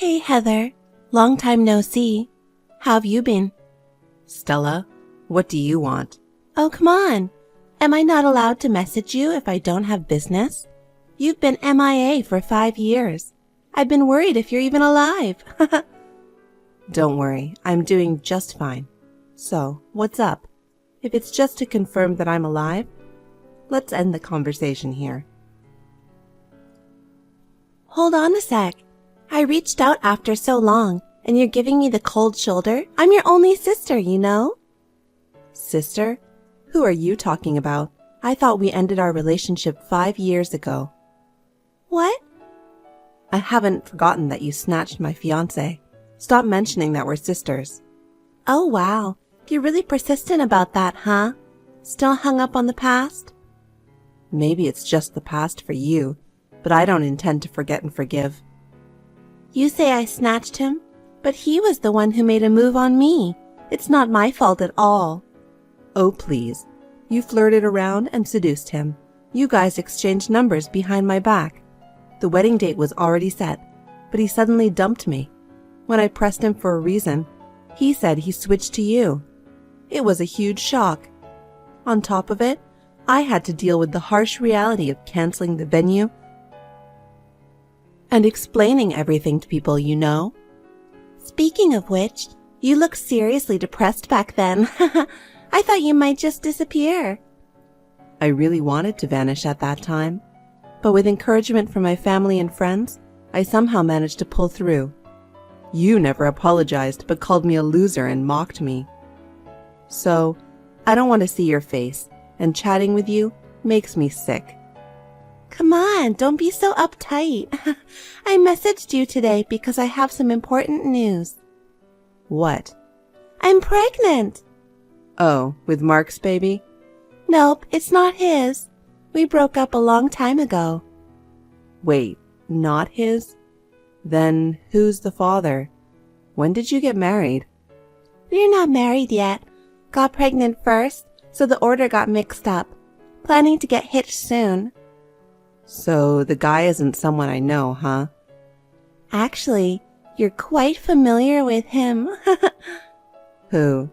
Hey, Heather. Long time no see. How have you been? Stella, what do you want? Oh, come on. Am I not allowed to message you if I don't have business? You've been MIA for 5 years. I've been worried if you're even alive. Don't worry, I'm doing just fine. So, what's up? If it's just to confirm that I'm alive, let's end the conversation here. Hold on a sec. I reached out after so long, and you're giving me the cold shoulder? I'm your only sister, you know? Sister? Who are you talking about? I thought we ended our relationship 5 years ago. What? I haven't forgotten that you snatched my fiancé. Stop mentioning that we're sisters. Oh, wow. You're really persistent about that, huh? Still hung up on the past? Maybe it's just the past for you, but I don't intend to forget and forgive. You say I snatched him, but he was the one who made a move on me. It's not my fault at all. Oh, please. You flirted around and seduced him. You guys exchanged numbers behind my back. The wedding date was already set, but he suddenly dumped me. When I pressed him for a reason, he said he switched to you. It was a huge shock. On top of it, I had to deal with the harsh reality of canceling the venue and explaining everything to people you know. Speaking of which, you looked seriously depressed back then. I thought you might just disappear. I really wanted to vanish at that time, but with encouragement from my family and friends, I somehow managed to pull through. You never apologized but called me a loser and mocked me. So, I don't want to see your face, and chatting with you makes me sick. Come on, don't be so uptight. I messaged you today because I have some important news. What? I'm pregnant. Oh, with Mark's baby? Nope, it's not his. We broke up a long time ago. Wait, not his? Then who's the father? When did you get married? We're not married yet. Got pregnant first, so the order got mixed up. Planning to get hitched soon. So the guy isn't someone I know, huh? Actually, you're quite familiar with him. Who?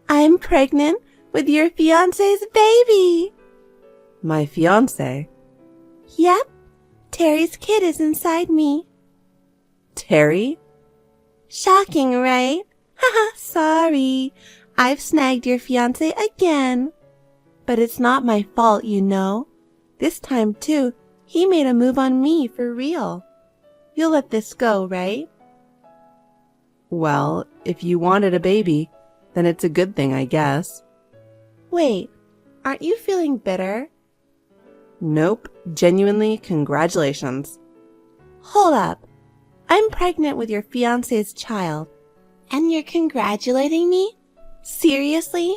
I'm pregnant with your fiancé's baby. My fiancé? Yep. Terry's kid is inside me. Terry? Shocking, right? Haha, sorry. I've snagged your fiancé again. But it's not my fault, you know. This time, too, he made a move on me for real. You'll let this go, right? Well, if you wanted a baby, then it's a good thing, I guess. Wait, aren't you feeling bitter? Nope. Genuinely, congratulations. Hold up. I'm pregnant with your fiancé's child. And you're congratulating me? Seriously?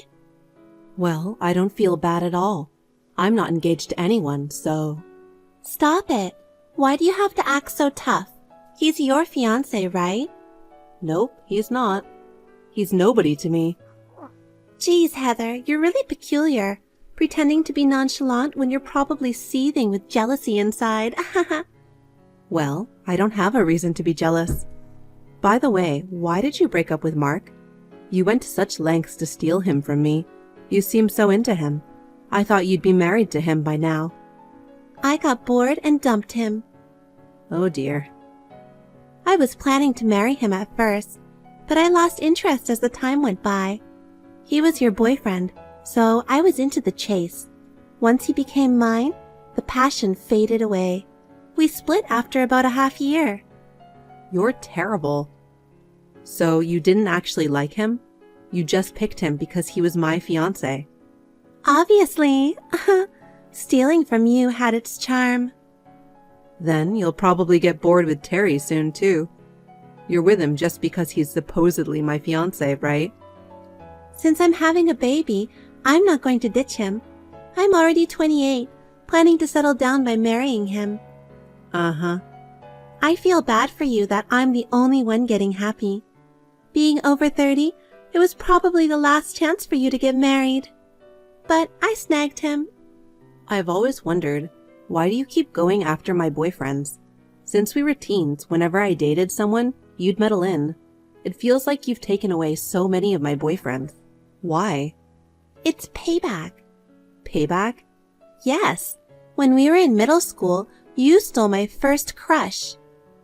Well, I don't feel bad at all. I'm not engaged to anyone, so... Stop it. Why do you have to act so tough? He's your fiancé, right? Nope, he's not. He's nobody to me. Geez, Heather, you're really peculiar. Pretending to be nonchalant when you're probably seething with jealousy inside. Well, I don't have a reason to be jealous. By the way, why did you break up with Mark? You went to such lengths to steal him from me. You seem so into him. I thought you'd be married to him by now. I got bored and dumped him. Oh dear. I was planning to marry him at first, but I lost interest as the time went by. He was your boyfriend, so I was into the chase. Once he became mine, the passion faded away. We split after about a half year. You're terrible. So you didn't actually like him? You just picked him because he was my fiancé. Obviously. Stealing from you had its charm. Then you'll probably get bored with Terry soon, too. You're with him just because he's supposedly my fiancé, right? Since I'm having a baby, I'm not going to ditch him. I'm already 28, planning to settle down by marrying him. Uh-huh. I feel bad for you that I'm the only one getting happy. Being over 30, it was probably the last chance for you to get married. But I snagged him. I've always wondered, why do you keep going after my boyfriends? Since we were teens, whenever I dated someone, you'd meddle in. It feels like you've taken away so many of my boyfriends. Why? It's payback. Payback? Yes. When we were in middle school, you stole my first crush.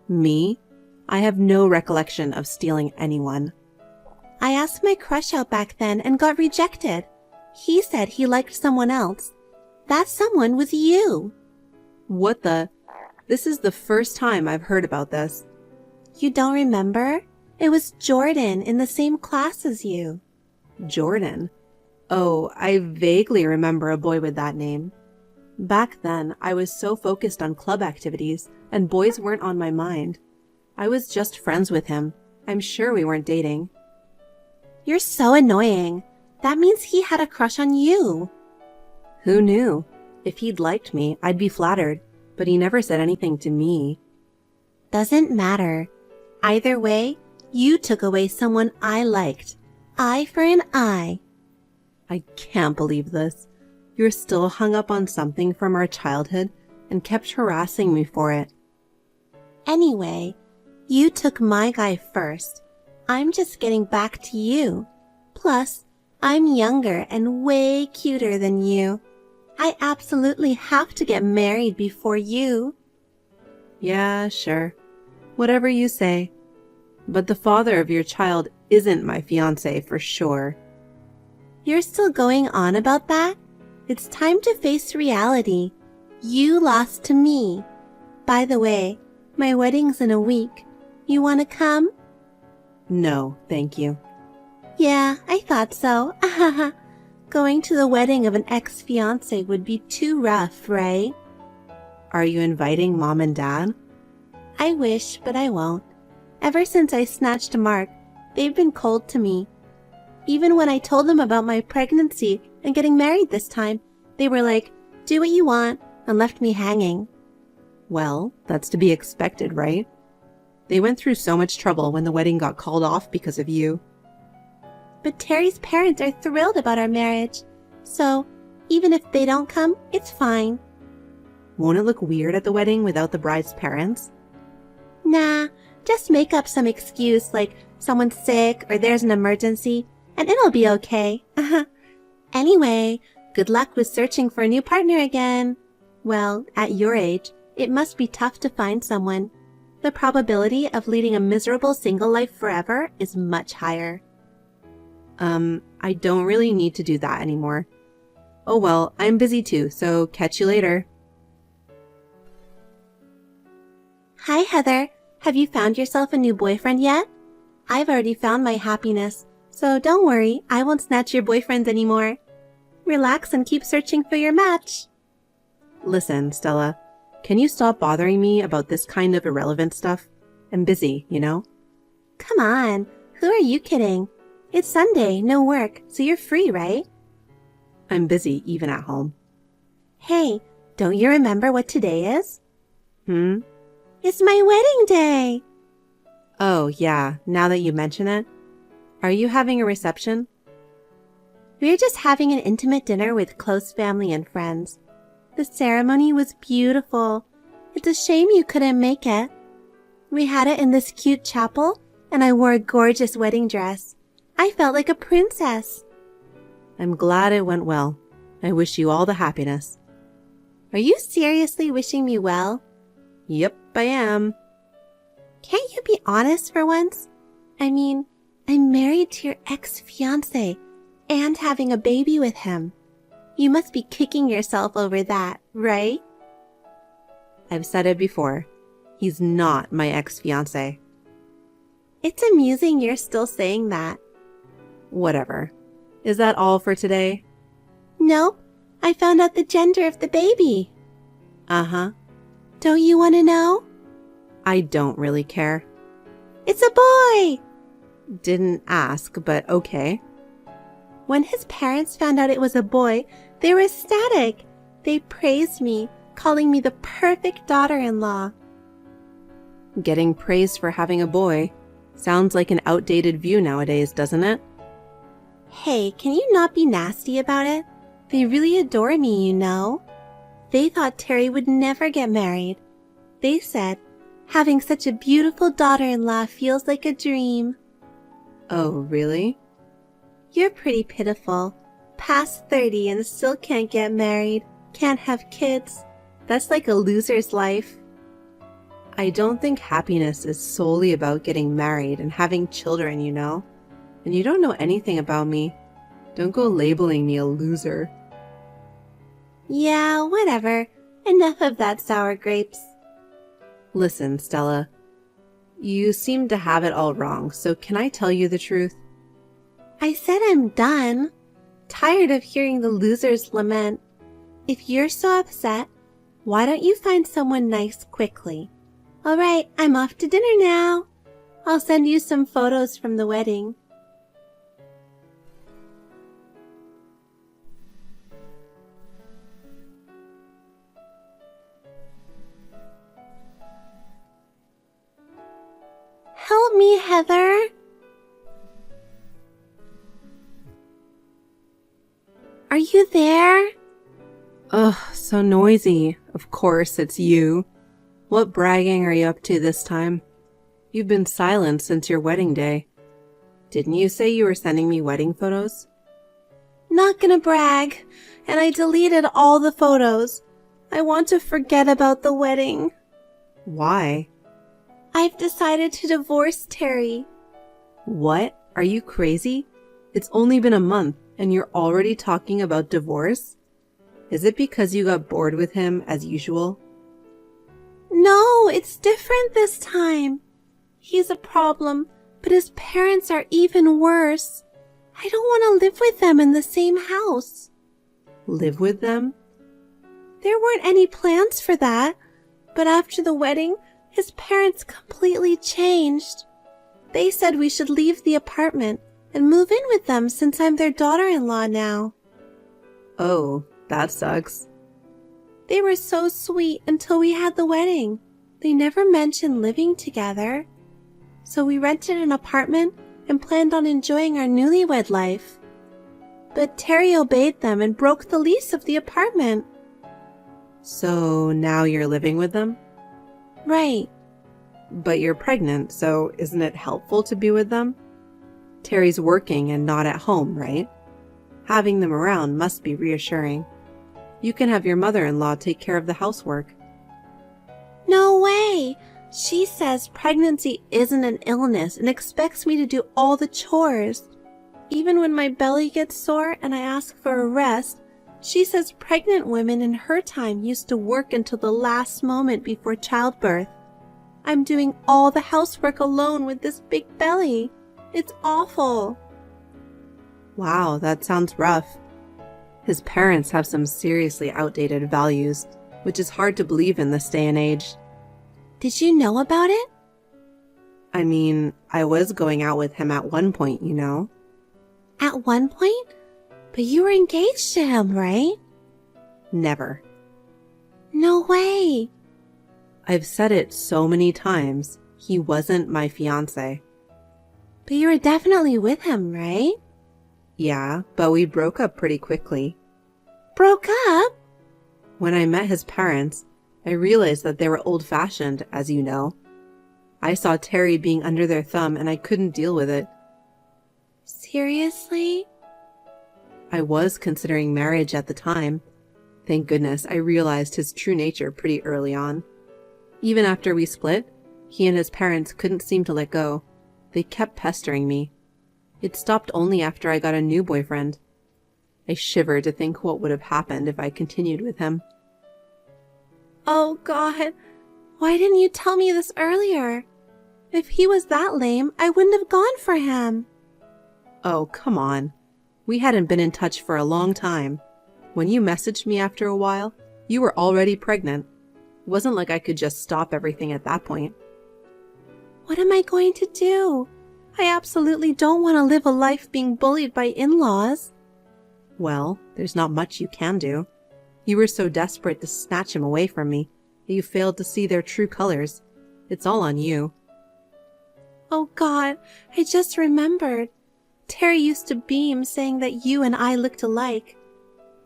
Me? I have no recollection of stealing anyone. I asked my crush out back then and got rejected. He said he liked someone else. That someone was you. What the? This is the first time I've heard about this. You don't remember? It was Jordan in the same class as you. Jordan? Oh, I vaguely remember a boy with that name. Back then, I was so focused on club activities, and boys weren't on my mind. I was just friends with him. I'm sure we weren't dating. You're so annoying. That means he had a crush on you. Who knew? If he'd liked me, I'd be flattered, but he never said anything to me. Doesn't matter. Either way, you took away someone I liked. Eye for an eye. I can't believe this. You're still hung up on something from our childhood and kept harassing me for it. Anyway, you took my guy first. I'm just getting back to you. Plus, I'm younger and way cuter than you. I absolutely have to get married before you. Yeah, sure. Whatever you say. But the father of your child isn't my fiancé for sure. You're still going on about that? It's time to face reality. You lost to me. By the way, my wedding's in a week. You want to come? No, thank you. Yeah, I thought so. Going to the wedding of an ex-fiancé would be too rough, right? Are you inviting Mom and Dad? I wish, but I won't. Ever since I snatched Mark, they've been cold to me. Even when I told them about my pregnancy and getting married this time, they were like, do what you want, and left me hanging. Well, that's to be expected, right? They went through so much trouble when the wedding got called off because of you. But Terry's parents are thrilled about our marriage, so even if they don't come, it's fine. Won't it look weird at the wedding without the bride's parents? Nah, just make up some excuse like someone's sick or there's an emergency, and it'll be okay. Anyway, good luck with searching for a new partner again. Well, at your age, it must be tough to find someone. The probability of leading a miserable single life forever is much higher. I don't really need to do that anymore. Oh well, I'm busy too, so catch you later. Hi, Heather. Have you found yourself a new boyfriend yet? I've already found my happiness, so don't worry, I won't snatch your boyfriends anymore. Relax and keep searching for your match. Listen, Stella, can you stop bothering me about this kind of irrelevant stuff? I'm busy, you know? Come on, who are you kidding? It's Sunday, no work, so you're free, right? I'm busy even at home. Hey, don't you remember what today is? It's my wedding day! Oh, yeah, now that you mention it. Are you having a reception? We're just having an intimate dinner with close family and friends. The ceremony was beautiful. It's a shame you couldn't make it. We had it in this cute chapel, and I wore a gorgeous wedding dress. I felt like a princess. I'm glad it went well. I wish you all the happiness. Are you seriously wishing me well? Yep, I am. Can't you be honest for once? I mean, I'm married to your ex-fiancé and having a baby with him. You must be kicking yourself over that, right? I've said it before. He's not my ex-fiancé. It's amusing you're still saying that. Whatever. Is that all for today? Nope. I found out the gender of the baby. Uh-huh. Don't you want to know? I don't really care. It's a boy! Didn't ask, but okay. When his parents found out it was a boy, they were ecstatic. They praised me, calling me the perfect daughter-in-law. Getting praised for having a boy sounds like an outdated view nowadays, doesn't it? Hey, can you not be nasty about it? They really adore me, you know. They thought Terry would never get married. They said, Having such a beautiful daughter-in-law feels like a dream. Oh, really? You're pretty pitiful. Past 30 and still can't get married, can't have kids. That's like a loser's life. I don't think happiness is solely about getting married and having children, you know? And you don't know anything about me. Don't go labeling me a loser. Yeah, whatever. Enough of that sour grapes. Listen, Stella. You seem to have it all wrong, so can I tell you the truth? I said I'm done. Tired of hearing the loser's lament. If you're so upset, why don't you find someone nice quickly? All right, I'm off to dinner now. I'll send you some photos from the wedding. Help me, Heather. Are you there? Ugh, so noisy. Of course, it's you. What bragging are you up to this time? You've been silent since your wedding day. Didn't you say you were sending me wedding photos? Not gonna brag, and I deleted all the photos. I want to forget about the wedding. Why? I've decided to divorce Terry. What? Are you crazy? It's only been a month and you're already talking about divorce? Is it because you got bored with him as usual? No, it's different this time. He's a problem, but his parents are even worse. I don't want to live with them in the same house. Live with them? There weren't any plans for that, but after the wedding, his parents completely changed. They said we should leave the apartment and move in with them since I'm their daughter-in-law now. Oh, that sucks. They were so sweet until we had the wedding. They never mentioned living together. So we rented an apartment and planned on enjoying our newlywed life. But Terry obeyed them and broke the lease of the apartment. So now you're living with them? Right. But you're pregnant, so isn't it helpful to be with them? Terry's working and not at home, right? Having them around must be reassuring. You can have your mother-in-law take care of the housework. No way! She says pregnancy isn't an illness and expects me to do all the chores. Even when my belly gets sore and I ask for a rest, she says pregnant women in her time used to work until the last moment before childbirth. I'm doing all the housework alone with this big belly. It's awful. Wow, that sounds rough. His parents have some seriously outdated values, which is hard to believe in this day and age. Did you know about it? I mean, I was going out with him at one point, you know. At one point? But you were engaged to him, right? Never. No way. I've said it so many times. He wasn't my fiancé. But you were definitely with him, right? Yeah, but we broke up pretty quickly. Broke up? When I met his parents, I realized that they were old-fashioned, as you know. I saw Terry being under their thumb and I couldn't deal with it. Seriously? I was considering marriage at the time. Thank goodness I realized his true nature pretty early on. Even after we split, he and his parents couldn't seem to let go. They kept pestering me. It stopped only after I got a new boyfriend. I shiver to think what would have happened if I continued with him. Oh God, why didn't you tell me this earlier? If he was that lame, I wouldn't have gone for him. Oh, come on. We hadn't been in touch for a long time. When you messaged me after a while, you were already pregnant. It wasn't like I could just stop everything at that point. What am I going to do? I absolutely don't want to live a life being bullied by in-laws. Well, there's not much you can do. You were so desperate to snatch him away from me that you failed to see their true colors. It's all on you. Oh God, I just remembered. Terry used to beam saying that you and I looked alike.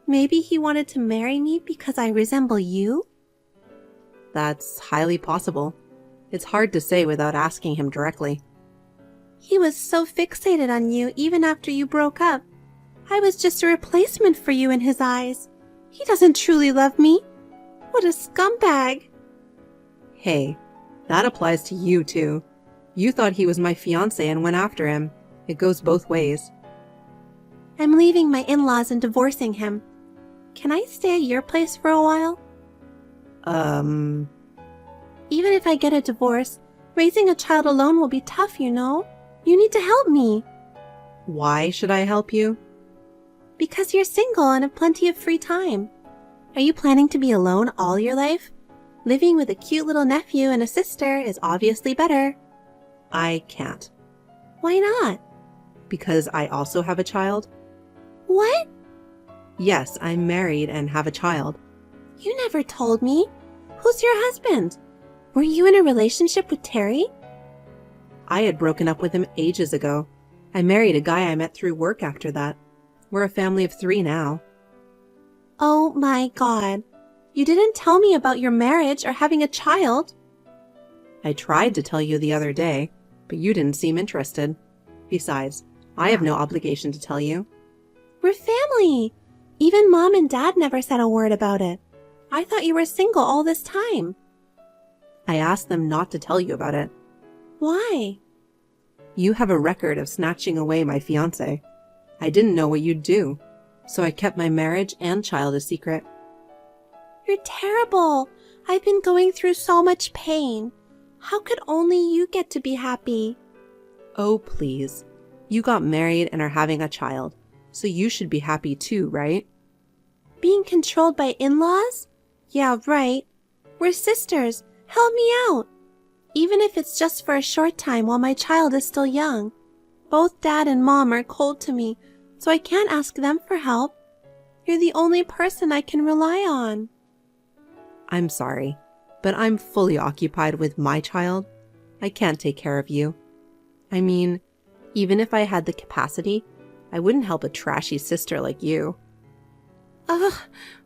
Maybe he wanted to marry me because I resemble you? That's highly possible. It's hard to say without asking him directly. He was so fixated on you even after you broke up. I was just a replacement for you in his eyes. He doesn't truly love me. What a scumbag. Hey, that applies to you too. You thought he was my fiancé and went after him. It goes both ways. I'm leaving my in-laws and divorcing him. Can I stay at your place for a while? Even if I get a divorce, raising a child alone will be tough, you know. You need to help me. Why should I help you? Because you're single and have plenty of free time. Are you planning to be alone all your life? Living with a cute little nephew and a sister is obviously better. I can't. Why not? Because I also have a child. What? Yes, I'm married and have a child. You never told me. Who's your husband? Were you in a relationship with Terry? I had broken up with him ages ago. I married a guy I met through work after that. We're a family of 3 now. Oh my God. You didn't tell me about your marriage or having a child. I tried to tell you the other day, but you didn't seem interested. Besides, I have no obligation to tell you. We're family. Even Mom and Dad never said a word about it. I thought you were single all this time. I asked them not to tell you about it. Why? You have a record of snatching away my fiancé. I didn't know what you'd do, so I kept my marriage and child a secret. You're terrible. I've been going through so much pain. How could only you get to be happy? Oh, please. You got married and are having a child, so you should be happy too, right? Being controlled by in-laws? Yeah, right. We're sisters. Help me out. Even if it's just for a short time while my child is still young. Both Dad and Mom are cold to me, so I can't ask them for help. You're the only person I can rely on. I'm sorry, but I'm fully occupied with my child. I can't take care of you. I mean, even if I had the capacity, I wouldn't help a trashy sister like you. Ugh,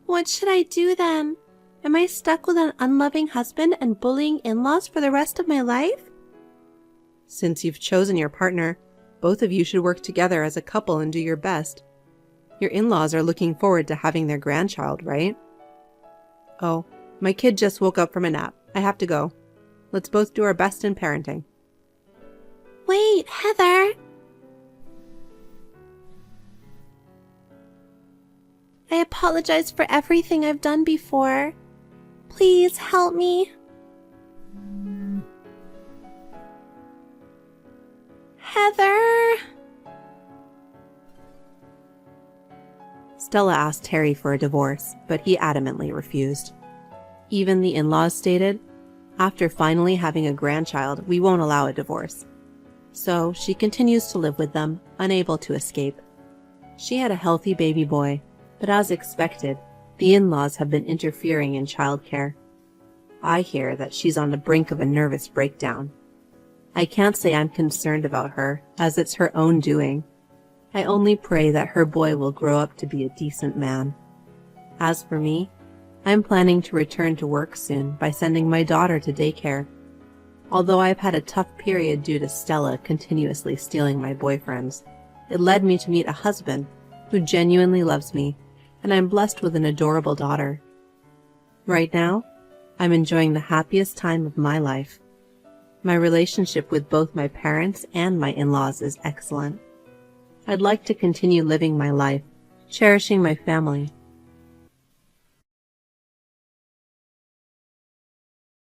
what should I do then? Am I stuck with an unloving husband and bullying in-laws for the rest of my life? Since you've chosen your partner, both of you should work together as a couple and do your best. Your in-laws are looking forward to having their grandchild, right? Oh, my kid just woke up from a nap. I have to go. Let's both do our best in parenting. Wait, Heather! I apologize for everything I've done before. Please help me. Heather! Stella asked Terry for a divorce, but he adamantly refused. Even the in-laws stated, after finally having a grandchild, we won't allow a divorce. So she continues to live with them, unable to escape. She had a healthy baby boy, but as expected, the in-laws have been interfering in childcare. I hear that she's on the brink of a nervous breakdown. I can't say I'm concerned about her, as it's her own doing. I only pray that her boy will grow up to be a decent man. As for me, I'm planning to return to work soon by sending my daughter to daycare. Although I've had a tough period due to Stella continuously stealing my boyfriends, it led me to meet a husband who genuinely loves me, and I'm blessed with an adorable daughter. Right now, I'm enjoying the happiest time of my life. My relationship with both my parents and my in-laws is excellent. I'd like to continue living my life, cherishing my family,